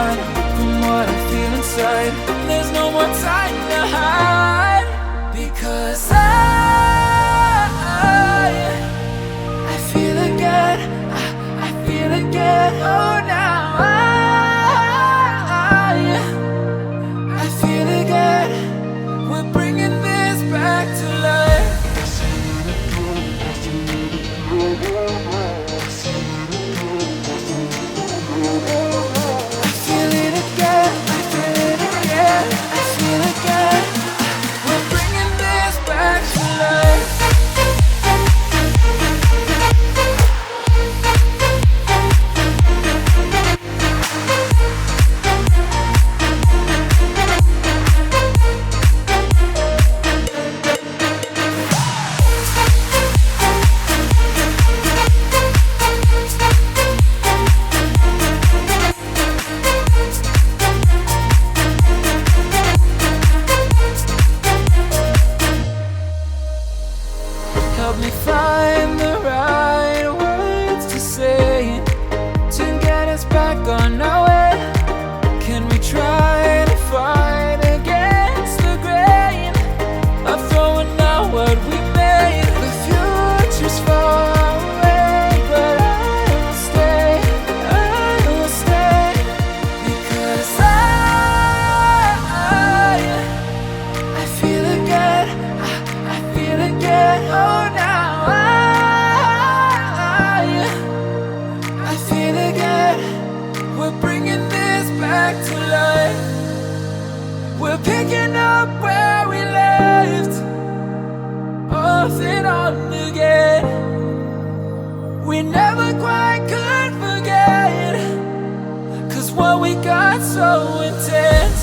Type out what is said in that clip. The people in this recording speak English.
run from what I feel inside. There's no more time to hide, because I feel again, I feel again. Oh, now I feel again. We're bringing this back to life. I feel it again, I feel it again, I feel again. We're bringing this back to life. Help me find the right words to say to get us back on our way. Can we try to fight against the grain of throwing out what we made? The future's far away, but I will stay, because I feel again, I feel again. Oh, now I feel again. We're bringing this back to life. We're picking up where we left off and on again. We never quite could forget, 'cause what we got so intense.